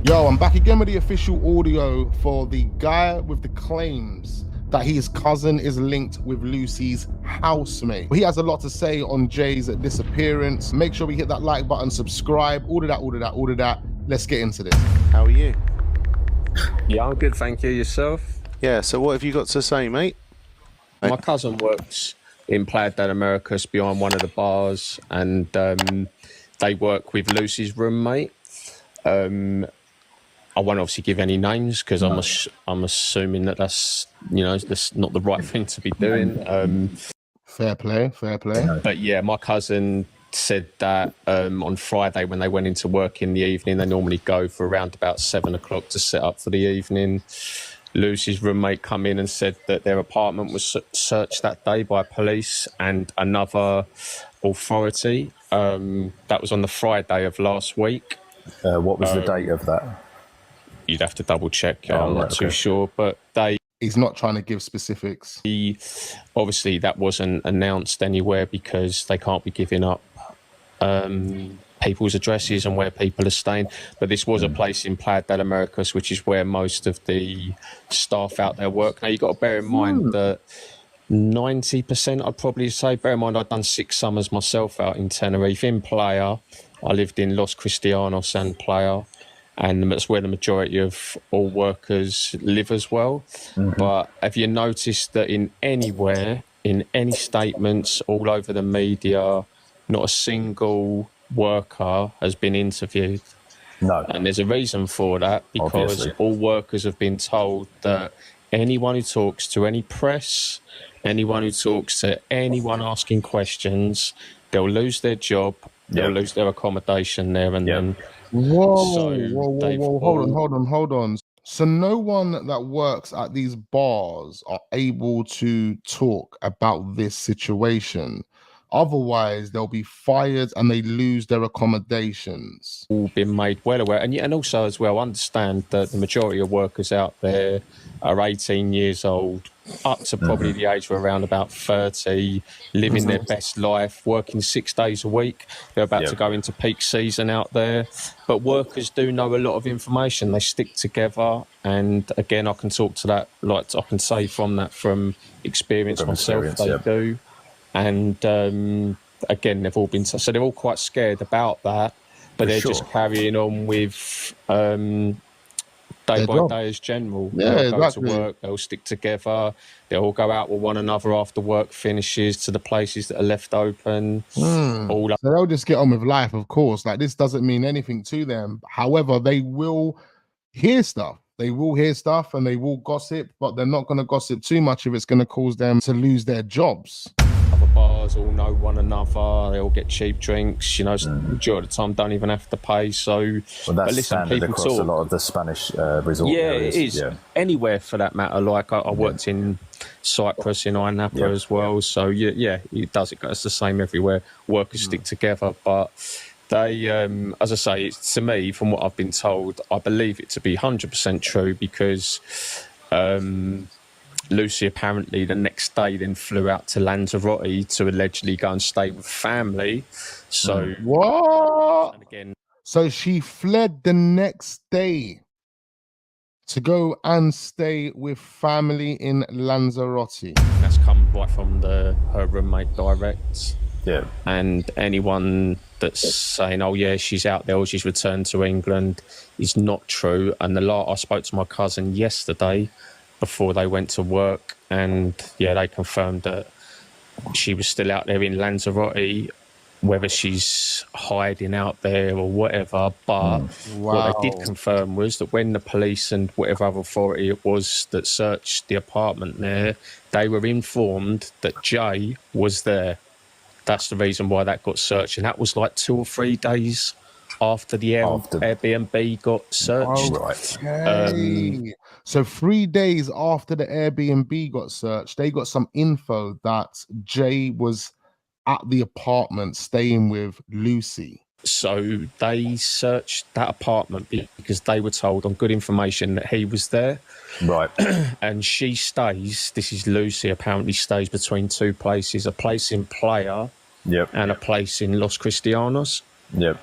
Yo, I'm back again with the official audio for the guy with the claims that his cousin is linked with Lucy's housemate. He has a lot to say on Jay's disappearance. Make sure we hit that like button, subscribe, all of that. Let's get into this. How are you? Yeah, I'm good, thank you. Yourself? Yeah, so what have you got to say, mate? My cousin works in Playa del Americas behind one of the bars, and they work with Lucy's roommate. I won't obviously give any names because I'm assuming that's that's not the right thing to be doing. Fair play. But yeah, my cousin said that on Friday when they went into work in the evening, they normally go for around about 7 o'clock to set up for the evening. Lucy's roommate come in and said that their apartment was searched that day by police and another authority. That was on the Friday of last week. What was the date of that? You'd have to double check. I'm not too sure, but He's not trying to give specifics. Obviously that wasn't announced anywhere because they can't be giving up people's addresses and where people are staying. But this was a place in Playa del Americas, which is where most of the staff out there work. Now, you've got to bear in mind that 90%, I'd probably say, bear in mind I've done 6 summers myself out in Tenerife. In Playa, I lived in Los Cristianos and Playa, and that's where the majority of all workers live as well. But have you noticed that in any statements all over the media, not a single worker has been interviewed? No. And there's a reason for that, because Obviously. all workers have been told that anyone who talks to any press, anyone who talks to anyone asking questions, they'll lose their job, they'll lose their accommodation there, and then... Whoa, hold on. So no one that works at these bars are able to talk about this situation. Otherwise, they'll be fired and they lose their accommodations. All been made well aware, and also as well understand that the majority of workers out there are 18 years old, up to probably the age of around about 30, living their best life, working 6 days a week. They're about to go into peak season out there. But workers do know a lot of information. They stick together. And again, I can talk to that, like I can say from experience myself, they do. And again, they've all been... So they're all quite scared about that. But they're just carrying on with... day by day as general. They'll go to work, they'll stick together, they'll all go out with one another after work finishes to the places that are left open. So they'll just get on with life, of course. Like, this doesn't mean anything to them. However, they will hear stuff. They will hear stuff and they will gossip, but they're not going to gossip too much if it's going to cause them to lose their jobs. Other bars all know one another, they all get cheap drinks, majority of the time don't even have to pay. So, that's standard across a lot of the Spanish resort areas. It is. Anywhere for that matter. Like I worked in Cyprus, in Ayia Napa as well. So it does. It's the same everywhere. Workers stick together, but they, as I say, to me, from what I've been told, I believe it to be 100% true because Lucy apparently the next day then flew out to Lanzarote to allegedly go and stay with family. So what? And again, so she fled the next day to go and stay with family in Lanzarote. That's come right from her roommate direct. Yeah. And anyone that's saying, oh yeah, she's out there or she's returned to England, is not true. And I spoke to my cousin yesterday before they went to work, and they confirmed that she was still out there in Lanzarote, whether she's hiding out there or whatever. But what they did confirm was that when the police and whatever other authority it was that searched the apartment there, they were informed that Jay was there. That's the reason why that got searched, and that was like 2 or 3 days after the Airbnb got searched. Okay. So 3 days after the Airbnb got searched, they got some info that Jay was at the apartment staying with Lucy. So they searched that apartment because they were told on good information that he was there. Right. And she stays, this is Lucy, apparently stays between 2 places, a place in Playa and a place in Los Cristianos. Yep.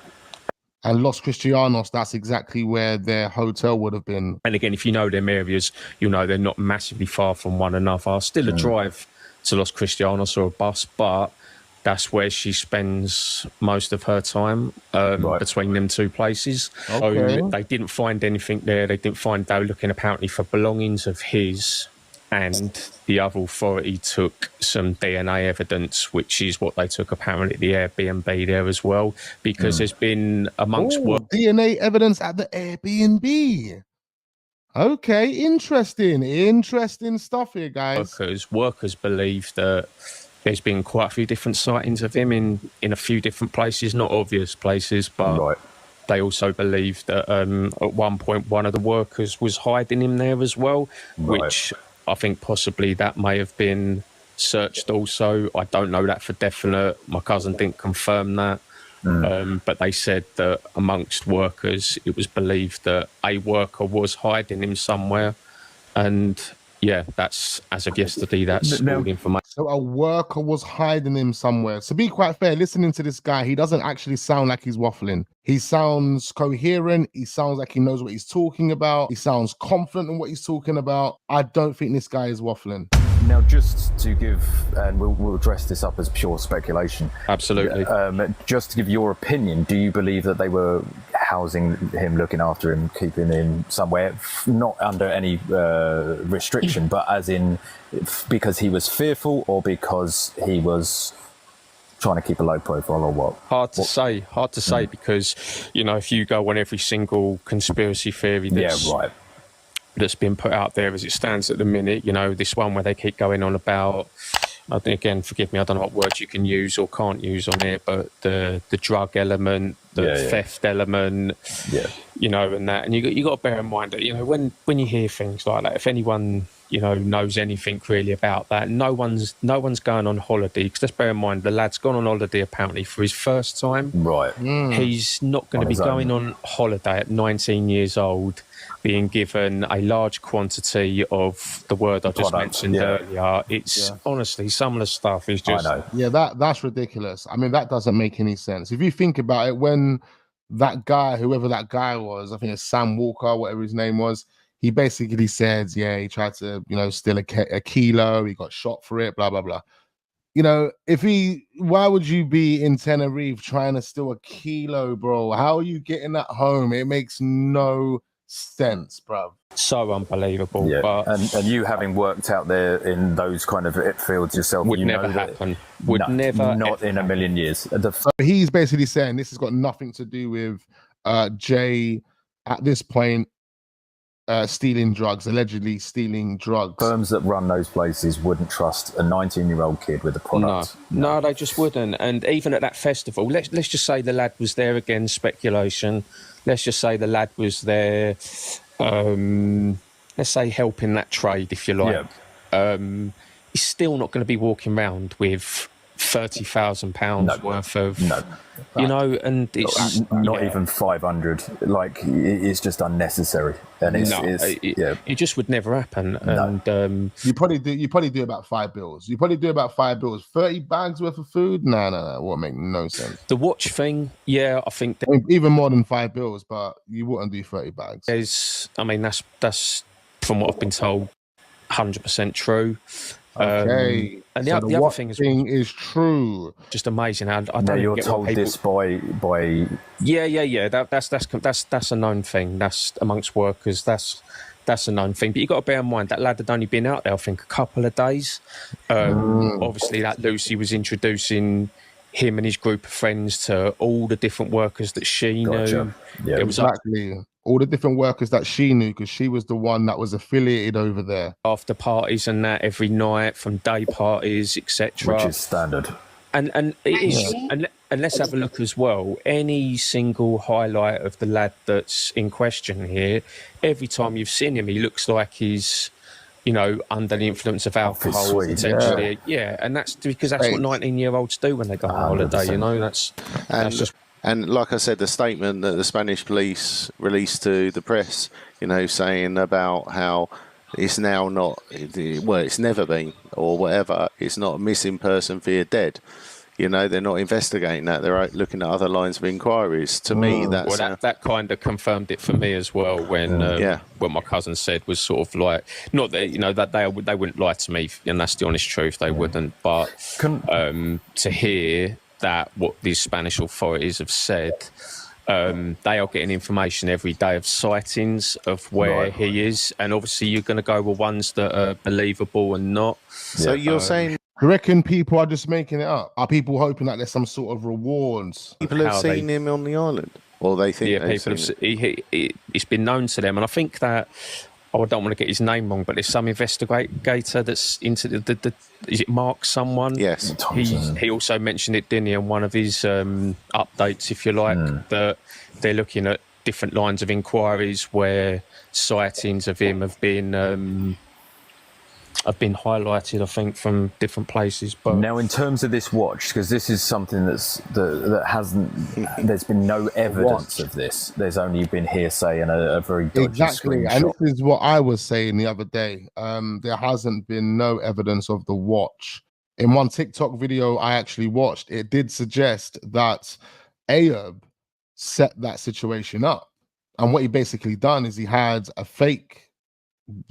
And Los Cristianos, that's exactly where their hotel would have been. And again, if you know them areas, you'll know they're not massively far from one another. Still a drive to Los Cristianos or a bus, but that's where she spends most of her time between them two places. Okay. So they didn't find anything there. They were looking apparently for belongings of his, and the other authority took some DNA evidence, which is what they took apparently at the Airbnb there as well, because there's been amongst DNA evidence at the Airbnb. Okay, interesting stuff here, guys. Workers believe that there's been quite a few different sightings of him in a few different places, not obvious places, but they also believe that at one point one of the workers was hiding him there as well, which I think possibly that may have been searched also. I don't know that for definite. My cousin didn't confirm that. But they said that amongst workers, it was believed that a worker was hiding him somewhere. And yeah, that's, as of yesterday, that's all the information. So a worker was hiding him somewhere. To be quite fair, listening to this guy, he doesn't actually sound like he's waffling. He sounds coherent. He sounds like he knows what he's talking about. He sounds confident in what he's talking about. I don't think this guy is waffling. Now, just to give, and we'll dress this up as pure speculation. Absolutely. Just to give your opinion, do you believe that they were housing him, looking after him, keeping him somewhere, not under any restriction, but as in because he was fearful or because he was trying to keep a low profile or what? Hard to say because, you know, if you go on every single conspiracy theory that's been put out there as it stands at the minute, you know, this one where they keep going on about, again, forgive me, I don't know what words you can use or can't use on here, but the drug element, the theft element, you know, and that. And you got to bear in mind that, you know, when you hear things like that, if anyone, you know, knows anything really about that, no one's going on holiday, because let's bear in mind the lad's gone on holiday apparently for his first time. He's not going to be going on holiday at 19 years old, being given a large quantity of the word I just mentioned earlier. It's honestly, some of the stuff is just... I know. Yeah, that's ridiculous. I mean, that doesn't make any sense. If you think about it, when that guy, whoever that guy was, I think it's Sam Walker, whatever his name was, he basically said, he tried to, you know, steal a kilo, he got shot for it, blah, blah, blah. You know, why would you be in Tenerife trying to steal a kilo, bro? How are you getting that home? It makes no sense, bro. So unbelievable. But and you having worked out there in those kind of fields yourself, would never happen. Not in a million years. So he's basically saying this has got nothing to do with Jay at this point allegedly stealing drugs. Firms that run those places wouldn't trust a 19-year-old kid with a product. No, they just wouldn't. And even at that festival, let's just say the lad was there, again, speculation. Let's just say the lad was there, let's say helping that trade, if you like. He's still not going to be walking around with £30,000 worth of, you know, and it's not even 500. Like, it's just unnecessary, and it just would never happen. And you probably do about £5. You probably do about £5. 30 bags worth of food? No, it won't make no sense. The watch thing, I think even more than £5, but you wouldn't do 30 bags. That's from what I've been told, 100% true. Okay, and the other thing is true. Just amazing. I don't you're told this by that's a known thing. That's amongst workers. That's a known thing. But you got to bear in mind that lad had only been out there, I think, a couple of days. Obviously, that Lucy was introducing him and his group of friends to all the different workers that she knew. Yeah, it was exactly. All the different workers that she knew, because she was the one that was affiliated over there. After parties and that every night, from day parties, etc. Which is standard. And it is. And let's have a look as well. Any single highlight of the lad that's in question here, every time you've seen him, he looks like he's, you know, under the influence of alcohol, potentially. And that's because that's what 19-year-olds do when they go on holiday, you know. That's just... And like I said, the statement that the Spanish police released to the press, you know, saying about how it's now not, well, it's never been, or whatever, it's not a missing person feared dead. they're not investigating that. They're looking at other lines of inquiries. To me, that's that kind of confirmed it for me as well. When what my cousin said was sort of like, not that that they wouldn't lie to me, and that's the honest truth. They wouldn't. But to hear that what these Spanish authorities have said. They are getting information every day of sightings of where he is, and obviously you're going to go with ones that are believable and not. So you're saying, you reckon people are just making it up? Are people hoping that there's some sort of rewards? People have seen him on the island, or they think people have. It's been known to them, and I think that. I don't want to get his name wrong, but there's some investigator that's into the is it Mark someone? Yes. He also mentioned it, didn't he, in one of his updates, if you like, that they're looking at different lines of inquiries where sightings of him have been highlighted, I think, from different places. But now, in terms of this watch, because this is something that hasn't, there's been no evidence of this. There's only been hearsay and a very dodgy screenshot. And this is what I was saying the other day. There hasn't been no evidence of the watch. In one TikTok video I actually watched, it did suggest that Ayub set that situation up. And what he basically done is he had a fake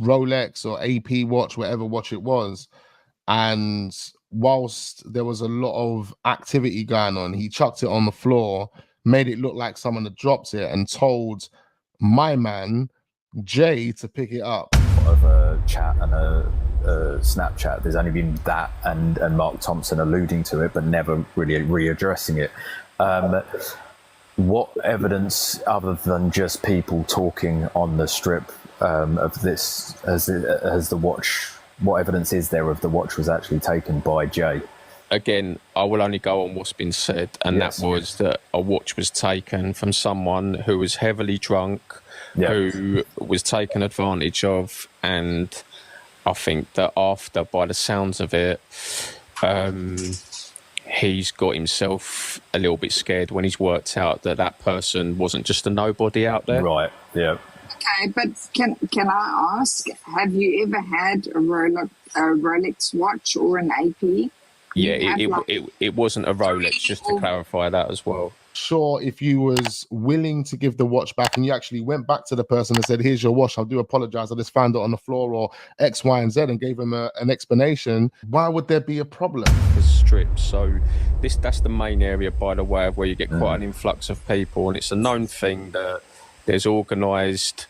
Rolex or AP watch, whatever watch it was, and whilst there was a lot of activity going on, he chucked it on the floor, made it look like someone had dropped it, and told my man Jay to pick it up. Of a chat and a Snapchat, there's only been that and Mark Thompson alluding to it, but never really readdressing it. What evidence other than just people talking on the strip of this has the watch? What evidence is there of the watch was actually taken by Jay? Again, I will only go on what's been said, and that was that a watch was taken from someone who was heavily drunk, who was taken advantage of, and I think that after, by the sounds of it, he's got himself a little bit scared when he's worked out that that person wasn't just a nobody out there. Right, yeah. Okay, but can I ask, have you ever had a Rolex watch or an AP? Yeah, it wasn't a Rolex, just to clarify that as well. Sure, if you was willing to give the watch back and you actually went back to the person and said, here's your watch, I do apologize, I just found it on the floor, or X, Y, and Z, and gave them an explanation, why would there be a problem? The strip, so that's the main area, by the way, of where you get quite an influx of people, and it's a known thing that there's organised,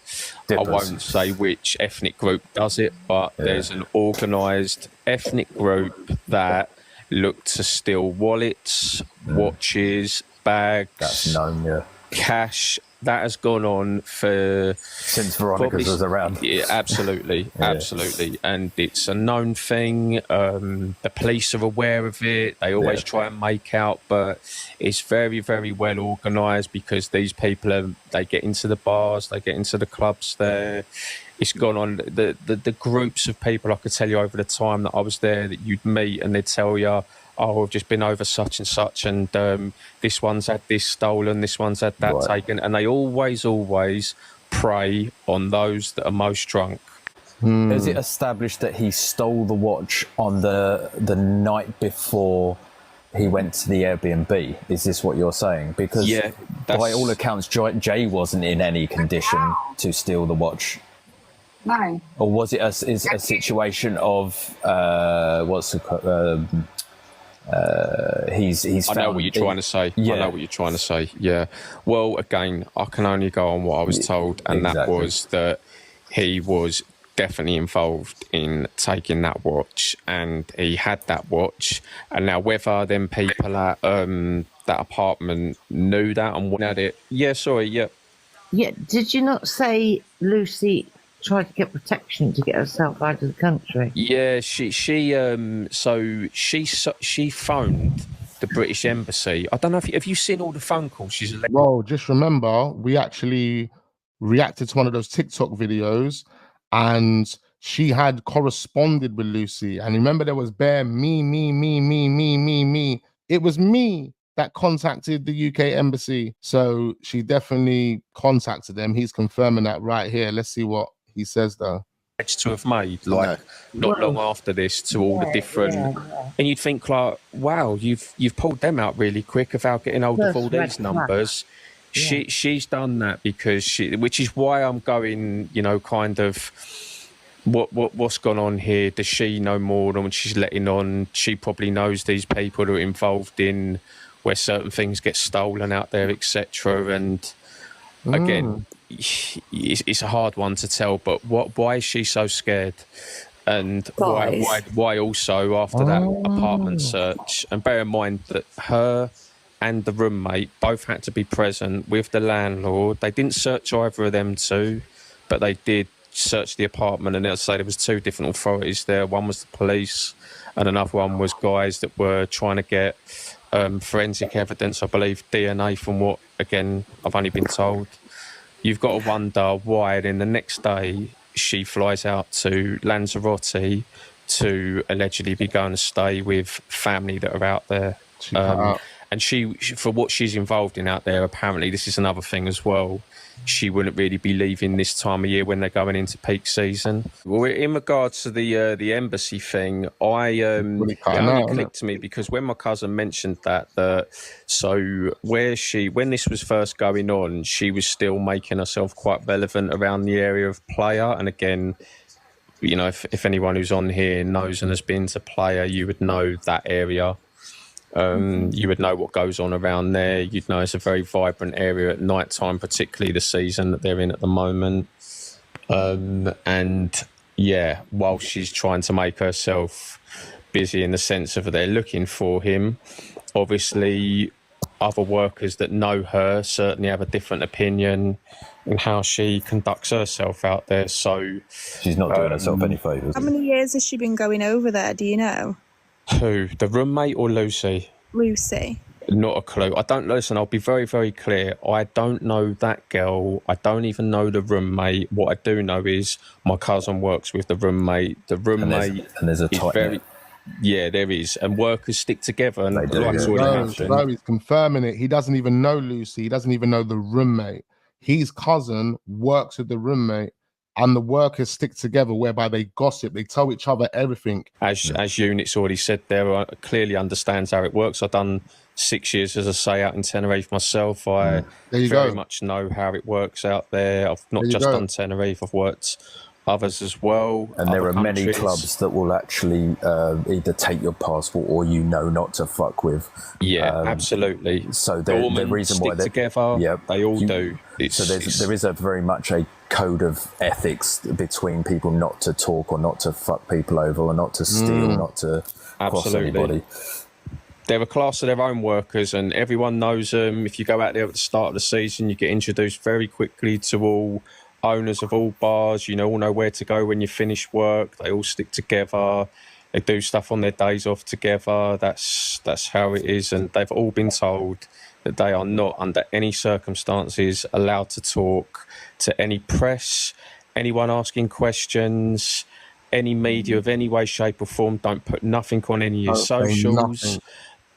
I won't say which ethnic group does it, but there's an organised ethnic group that look to steal wallets, watches, bags, that's known, cash. That has gone on since Veronica's was around. Yeah, absolutely, absolutely, and it's a known thing. The police are aware of it. They always try and make out, but it's very, very well organised because these people they get into the bars, they get into the clubs there. It's gone on. The groups of people, I could tell you over the time that I was there, that you'd meet and they'd tell you, oh, I've just been over such and such, and this one's had this stolen, this one's had that taken, and they always prey on those that are most drunk. Is it established that he stole the watch on the night before he went to the Airbnb? Is this what you're saying? Because by all accounts, Jay wasn't in any condition to steal the watch. No. Or was it a situation of he's I know what you're trying to say. I know what you're trying to say. Yeah. Well, again, I can only go on what I was told, and that was that he was definitely involved in taking that watch, and he had that watch. And now, whether them people at that apartment knew that and wanted it. Yeah. Sorry. Yeah. Yeah. Did you not say Lucy tried to get protection to get herself out of the country? Yeah, she phoned the British Embassy. I don't know if you've seen all the phone calls. Well, just remember, we actually reacted to one of those TikTok videos, and she had corresponded with Lucy. And remember, there was bare me. It was me that contacted the UK Embassy. So she definitely contacted them. He's confirming that right here. Let's see what he says though. to have made, like not long after this, to all the different, and you'd think like, wow, you've pulled them out really quick without getting hold of all these numbers. She's done that because which is why I'm going, you know, kind of what's gone on here. Does she know more than what she's letting on? She probably knows these people who are involved in where certain things get stolen out there, etc. And again, it's a hard one to tell, but why is she so scared? And why also after that apartment search? And bear in mind that her and the roommate both had to be present with the landlord. They didn't search either of them two, but they did search the apartment. And let's say there was two different authorities there. One was the police, and another one was guys that were trying to get forensic evidence, I believe DNA, from what, again, I've only been told. You've got to wonder why then the next day she flies out to Lanzarote to allegedly be going to stay with family that are out there. And she, for what she's involved in out there, apparently, this is another thing as well, she wouldn't really be leaving this time of year when they're going into peak season. Well, in regards to the embassy thing, it only clicked to me because when my cousin mentioned that, so when this was first going on, she was still making herself quite relevant around the area of Playa. And again, you know, if anyone who's on here knows and has been to Playa, you would know that area. You would know what goes on around there. You'd know it's a very vibrant area at night time, particularly the season that they're in at the moment. And yeah, while she's trying to make herself busy in the sense of they're looking for him, obviously other workers that know her certainly have a different opinion in how she conducts herself out there. So she's not doing herself any favours. How many years has she been going over there? Do you know? Who? The roommate or Lucy? Lucy. Not a clue. I don't listen. I'll be very, very clear. I don't know that girl. I don't even know the roommate. What I do know is my cousin works with the roommate. The roommate and there's a tight net. Yeah, there is. And workers stick together. And he's confirming it. He doesn't even know Lucy. He doesn't even know the roommate. His cousin works with the roommate. And the workers stick together, whereby they gossip, they tell each other everything. As Unit's already said there, clearly understands how it works. I've done 6 years, as I say, out in Tenerife myself. I very much know how it works out there. I've not just done Tenerife, I've worked others as well. And there are many clubs that will actually either take your passport or not to fuck with. Yeah, absolutely. So the reason why they stick together, they all do. So there is a very much a code of ethics between people not to talk or not to fuck people over or not to steal, not to cross anybody. They're a class of their own workers and everyone knows them. If you go out there at the start of the season, you get introduced very quickly to all owners of all bars. You all know where to go when you finish work. They all stick together. They do stuff on their days off together. That's how it is. And they've all been told that they are not under any circumstances allowed to talk to any press, anyone asking questions, any media of any way, shape or form. Don't put nothing on any of your socials.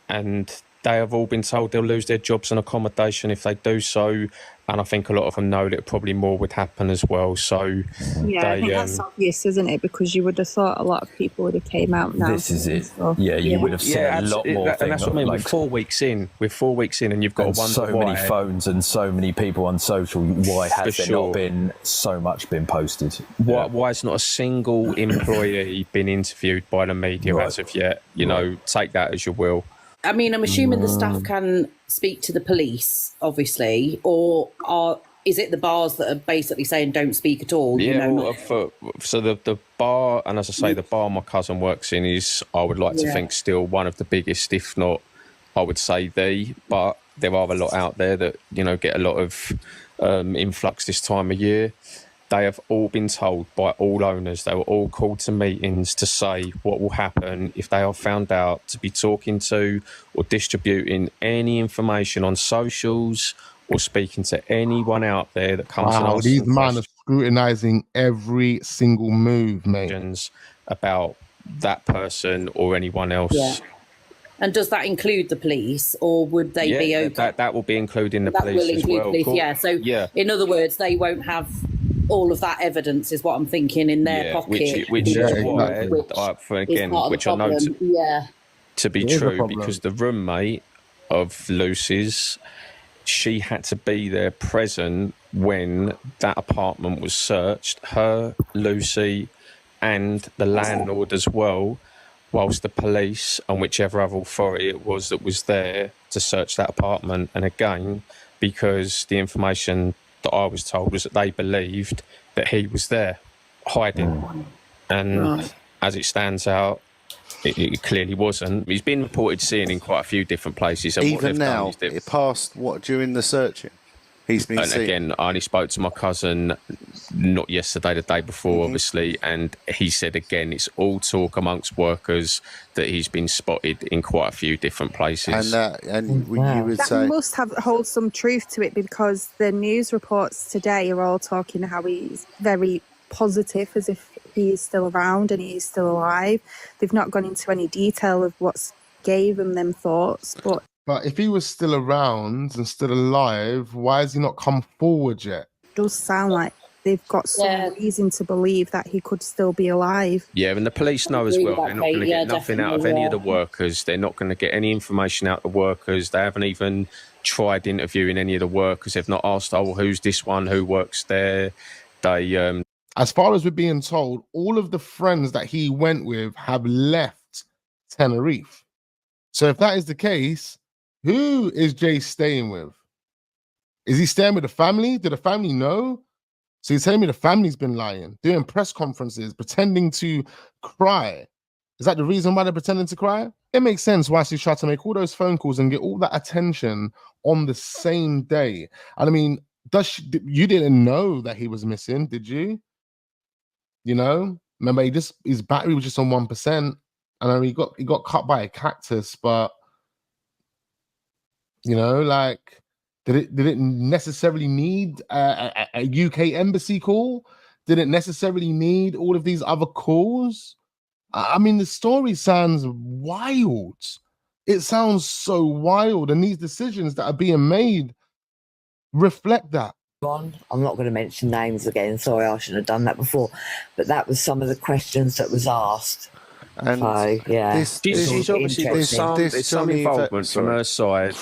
And they have all been told they'll lose their jobs and accommodation if they do so. And I think a lot of them know that probably more would happen as well. So I think that's obvious, isn't it? Because you would have thought a lot of people would have came out now. This is it. Yeah, you would have seen a lot more. And that's what I mean. We're 4 weeks in. And you've got to wonder so many phones and so many people on social. Why has there not been so much been posted? Why has not a single employee been interviewed by the media as of yet? Take that as you will. I mean, I'm assuming the staff can speak to the police, obviously, or is it the bars that are basically saying don't speak at all? Yeah, so the bar, and as I say, the bar my cousin works in is, I would like to think, still one of the biggest, if not, I would say but there are a lot out there that, get a lot of influx this time of year. They have all been told by all owners, they were all called to meetings to say what will happen if they are found out to be talking to or distributing any information on socials or speaking to anyone out there that comes and asks these men are scrutinising every single move, mate. About that person or anyone else. Yeah. And does that include the police, or would they be okay? That will be including the police as well. Police, so in other words, they won't have all of that evidence is what I'm thinking in their pocket. Which is why, is part of which the I know problem. to be true, because the roommate of Lucy's, she had to be there present when that apartment was searched. Her, Lucy, and the landlord as well, whilst the police and whichever other authority it was that was there to search that apartment. And again, because the information that I was told was that they believed that he was there hiding. And as it stands out, it clearly wasn't. He's been reported seeing in quite a few different places. And even now, it passed during the searching. He's been seen. Again, I only spoke to my cousin, not yesterday, the day before, obviously, and he said again, it's all talk amongst workers that he's been spotted in quite a few different places. And you would say that must hold some truth to it, because the news reports today are all talking how he's very positive, as if he is still around and he is still alive. They've not gone into any detail of what's gave him them thoughts, but if he was still around and still alive, why has he not come forward yet? It does sound like they've got some reason to believe that he could still be alive. Yeah, and the police know as well. They're not going to get nothing out of any of the workers. They're not going to get any information out of the workers. They haven't even tried interviewing any of the workers. They've not asked, oh, who's this one? Who works there? They... As far as we're being told, all of the friends that he went with have left Tenerife. So if that is the case, who is Jay staying with? Is he staying with the family? Did the family know? So you're telling me the family's been lying, doing press conferences, pretending to cry. Is that the reason why they're pretending to cry? It makes sense why she's trying to make all those phone calls and get all that attention on the same day. And I mean, you didn't know that he was missing, did you? You know, remember his battery was just on 1%, and then he got cut by a cactus. But you know, like, did it necessarily need a UK embassy call? Did it necessarily need all of these other calls? I mean, the story sounds wild. It sounds so wild, and these decisions that are being made reflect that. I'm not going to mention names again. Sorry, I shouldn't have done that before. But that was some of the questions that was asked. And so, yeah. There's obviously some involvement from her side,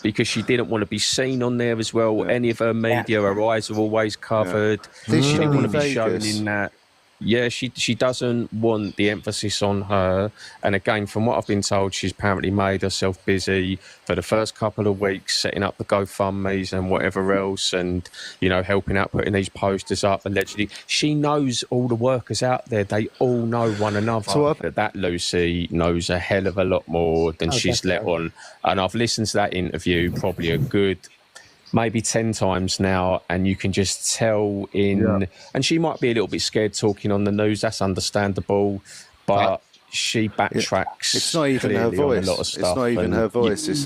because she didn't want to be seen on there as well. Yeah. Any of her media, her eyes are always covered. Yeah. She didn't want to be shown in that. Yeah, she doesn't want the emphasis on her. And again, from what I've been told, she's apparently made herself busy for the first couple of weeks, setting up the GoFundMes and whatever else, and, you know, helping out, putting these posters up, allegedly. She knows all the workers out there. They all know one another. So that Lucy knows a hell of a lot more than she's let on. And I've listened to that interview probably a good... maybe 10 times now, and you can just tell and she might be a little bit scared talking on the news. That's understandable, but she backtracks. It's not even her voice. A lot of stuff. It's not even her voice. It's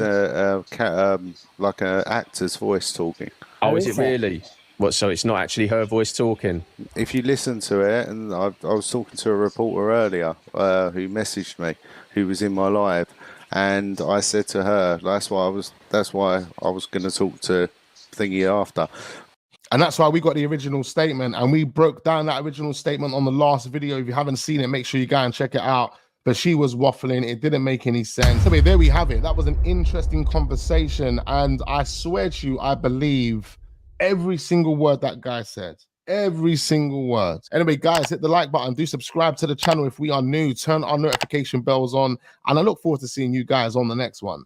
like an actor's voice talking. Oh, is it really? What? So it's not actually her voice talking? If you listen to it, and I was talking to a reporter earlier who messaged me, who was in my live. And I said to her, that's why I was going to talk to Thingy after. And that's why we got the original statement, and we broke down that original statement on the last video. If you haven't seen it, make sure you go and check it out. But she was waffling. It didn't make any sense. Anyway, there we have it. That was an interesting conversation. And I swear to you, I believe every single word that guy said. Every single word. Anyway, guys, hit the like button. Do subscribe to the channel if we are new. Turn our notification bells on. And I look forward to seeing you guys on the next one.